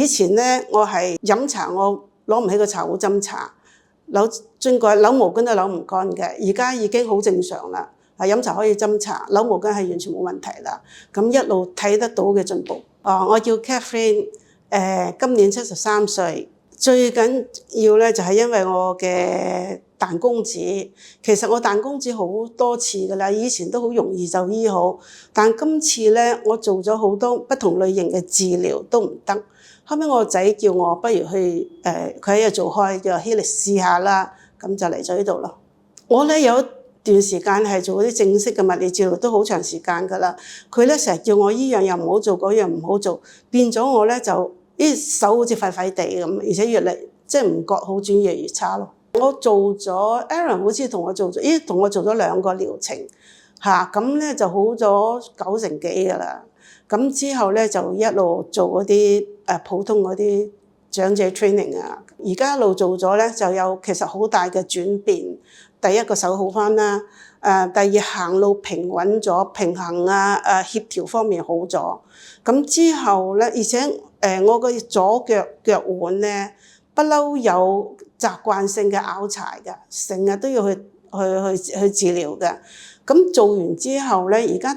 以前咧，我係飲茶，我攞唔起個茶壺斟茶，扭毛巾都扭唔乾嘅。而家已經好正常啦，飲茶可以斟茶，扭毛巾係完全冇問題啦。咁一路睇得到嘅進步。我叫 Catherine， 今年73歲。最緊要咧就係因為我嘅彈弓子，其實我彈弓子好多次噶啦，以前都好容易就醫好，但今次咧我做咗好多不同類型嘅治療都唔得。後尾我個仔叫我不如去佢喺度做開叫 Helix 試下啦，咁就嚟咗呢度咯。我咧有一段時間係做嗰啲正式嘅物理治療都好長時間噶啦，佢咧成日叫我依樣又唔好做，嗰樣唔好做，變咗我咧就啲手好似廢廢地咁，而且越嚟即係唔覺好轉，越嚟越差咯。我做咗 Aaron 好似同我做咗，同我做咗2個療程嚇，咁咧就好咗90%幾噶啦。咁之後咧就一路做嗰啲普通嗰啲長者 training 啊，而家一路做咗咧就有其實好大嘅轉變。第一個手好返啦，第二行路平穩咗，平衡啊協調方面好咗。咁之後咧，而且我個左腳腕咧不嬲有習慣性嘅拗柴嘅，成日都要去治療嘅。咁做完之後咧，而家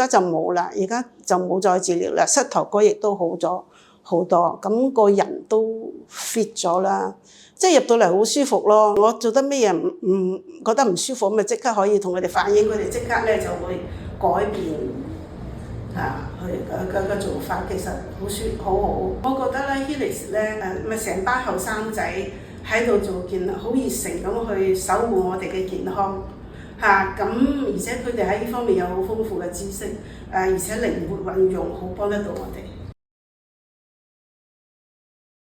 就冇啦，而家就冇再治療啦。膝頭哥亦都好咗好多，咁個人都 fit 咗啦，即係入到嚟好舒服咯。我做得咩嘢唔覺得唔舒服，咁咪即刻可以同佢哋反映，佢哋即刻咧就會改變佢嘅做法，其實好好。我覺得咧 Helix 咧咪成班後生仔喺度做好熱誠咁去守護我哋嘅健康。咁而且佢哋喺呢方面有好豐富嘅知識，而且靈活運用，好幫得到我哋。